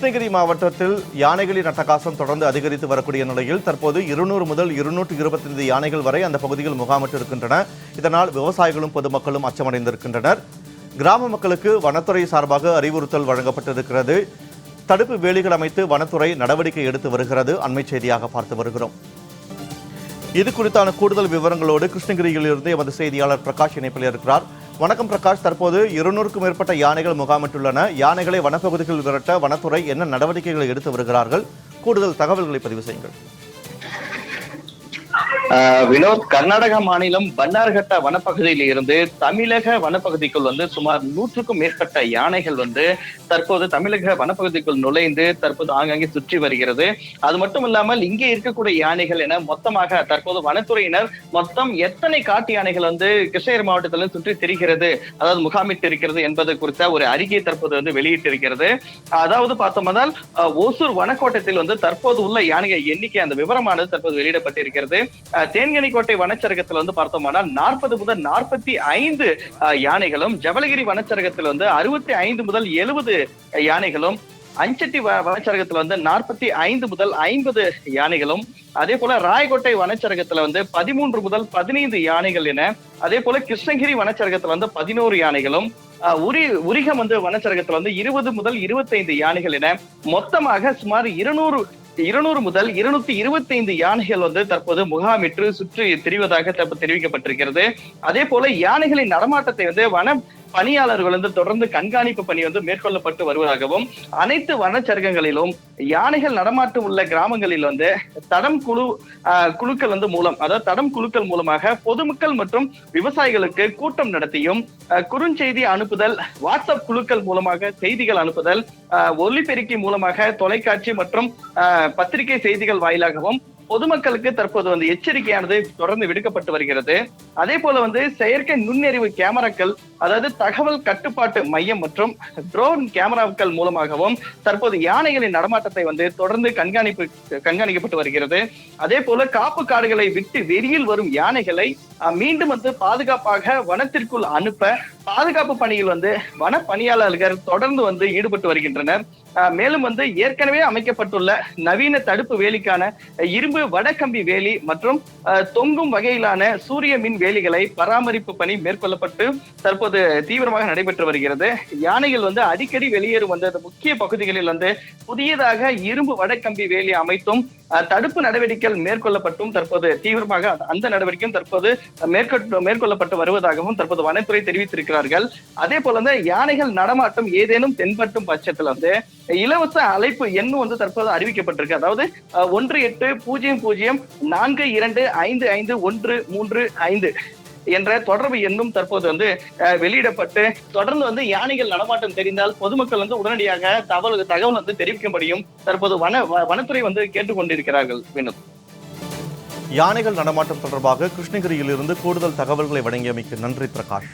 கிருஷ்ணகிரி மாவட்டத்தில் யானைகளின் அட்டகாசம் தொடர்ந்து அதிகரித்து வரக்கூடிய நிலையில் தற்போது 200 முதல் 225 யானைகள் வரை அந்த பகுதியில் முகாமிட்டு இருக்கின்றன. இதனால் விவசாயிகளும் பொதுமக்களும் அச்சமடைந்திருக்கின்றனர். கிராம மக்களுக்கு வனத்துறை சார்பாக அறிவுறுத்தல் வழங்கப்பட்டிருக்கிறது. தடுப்பு வேலிகள் அமைத்து வனத்துறை நடவடிக்கை எடுத்து வருகிறது. அண்மை செய்தியாக பார்த்து வருகிறோம். இது குறித்தான கூடுதல் விவரங்களோடு கிருஷ்ணகிரியில் இருந்து எமது செய்தியாளர் பிரகாஷ் இணைப்பில் இருக்கிறார். வணக்கம் பிரகாஷ். தற்போது 200க்கும் மேற்பட்ட யானைகள் முகாமிட்டுள்ளன. யானைகளை வனப்பகுதிகளில் விரட்ட வனத்துறை என்ன நடவடிக்கைகளை எடுத்து வருகிறார்கள்? கூடுதல் தகவல்களை பதிவு செய்யுங்கள். வினோத், கர்நாடக மாநிலம் பன்னார்கட்ட வனப்பகுதியில் இருந்து தமிழக வனப்பகுதிக்குள் சுமார் 100க்கும் மேற்பட்ட யானைகள் தற்போது தமிழக வனப்பகுதிக்குள் நுழைந்து தற்போது ஆங்காங்கே சுற்றி வருகிறது. அது மட்டும் இல்லாமல் இங்கே இருக்கக்கூடிய யானைகள் என மொத்தமாக தற்போது வனத்துறையினர் மொத்தம் எத்தனை காட்டு யானைகள் கிருஷ்ணகிரி மாவட்டத்தில் சுற்றி திரிகிறது, அதாவது முகாமிட்டு இருக்கிறது என்பது குறித்த ஒரு அறிக்கையை தற்போது வெளியிட்டிருக்கிறது. அதாவது பார்த்தோம்னால் ஓசூர் வனக்கோட்டத்தில் தற்போது உள்ள யானைகள் எண்ணிக்கை அந்த விவரமானது தற்போது வெளியிடப்பட்டிருக்கிறது. தேன்கனிக்கோட்டை வனச்சரகத்தில் பார்த்தோம்னால் 40 முதல் 45 யானைகளும், ஜவளகிரி வனச்சரகத்தில் 65 முதல் 70 யானைகளும், அஞ்சட்டி வனச்சரகத்தில் 45 முதல் 50 யானைகளும், அதே போல ராயக்கோட்டை வனச்சரகத்துல 13 முதல் 15 யானைகள் என, அதே போல கிருஷ்ணகிரி வனச்சரகத்துல 11 யானைகளும், உரிகம் வனச்சரகத்துல 20 முதல் 25 யானைகள் என மொத்தமாக சுமார் 200 முதல் 225 யானைகள் தற்போது முகாமிட்டு சுற்றி திரிவதாக தெரிவிக்கப்பட்டிருக்கிறது. அதே போல யானைகளின் நடமாட்டத்தை வன பணியாளர்கள் தொடர்ந்து கண்காணிப்பு பணி மேற்கொள்ளப்பட்டு வருவதாகவும், அனைத்து வனச்சரகங்களிலும் யானைகள் நடமாட்டம் உள்ள கிராமங்களில் தடம் குழுக்கள் மூலம், அதாவது தடம் குழுக்கள் மூலமாக பொதுமக்கள் மற்றும் விவசாயிகளுக்கு கூட்டம் நடத்தியும், குறுஞ்செய்தி அனுப்புதல், வாட்ஸ்அப் குழுக்கள் மூலமாக செய்திகள் அனுப்புதல், ஒலிபெருக்கி மூலமாக தொலைக்காட்சி மற்றும் பத்திரிகை செய்திகள் வாயிலாகவும் பொதுமக்களுக்கு தற்போது எச்சரிக்கையானது தொடர்ந்து விடுக்கப்பட்டு வருகிறது. அதே போல செயற்கை நுண்ணறிவு கேமராக்கள், அதாவது தகவல் கட்டுப்பாட்டு மையம் மற்றும் ட்ரோன் கேமராக்கள் மூலமாகவும் தற்போது யானைகளின் நடமாட்டத்தை தொடர்ந்து கண்காணிக்கப்பட்டு வருகிறது. அதே போல காப்பு காடுகளை விட்டு வெளியில் வரும் யானைகளை மீண்டும் பாதுகாப்பாக வனத்திற்குள் அனுப்ப பாதுகாப்பு பணியில் வன பணியாளர்கள் தொடர்ந்து ஈடுபட்டு வருகின்றனர். மேலும் ஏற்கனவே அமைக்கப்பட்டுள்ள நவீன தடுப்பு வேலிக்கான இரும்பு வடக்கம்பி வேலி மற்றும் தொங்கும் வகையிலான சூரிய மின் வேலிகளை பராமரிப்பு பணி மேற்கொள்ளப்பட்டு தற்போது தீவிரமாக நடைபெற்று வருகிறது. யானைகள் அடிக்கடி வெளியேறும் முக்கிய பகுதிகளில் புதியதாக இரும்பு வடக்கம்பி வேலி அமைத்தும் தடுப்பு நடவடிக்கைகள் மேற்கொள்ளப்பட்டும் தற்போது தீவிரமாக அந்த நடவடிக்கையும் தற்போது மேற்கொள்ளப்பட்டு வருவதாகவும் தற்போது வனத்துறை தெரிவித்திருக்கிறார்கள். அதே போல யானைகள் நடமாட்டம் ஏதேனும் தென்பட்டும் பட்சத்தில் இலவச அழைப்பு எண்ணும் தற்போது அறிவிக்கப்பட்டிருக்கு. அதாவது 180042555135 என்ற தொடர்பு எண்ணும் தற்போது வெளியிடப்பட்டு தொடர்ந்து யானைகள் நடமாட்டம் தெரிந்தால் பொதுமக்கள் உடனடியாக தகவல் தெரிவிக்கும்படியும் தற்போது வனத்துறை கேட்டுக்கொண்டிருக்கிறார்கள். வினோத், யானைகள் நடமாட்டம் தொடர்பாக கிருஷ்ணகிரியில் இருந்து கூடுதல் தகவல்களை வழங்கியமைக்கு நன்றி பிரகாஷ்.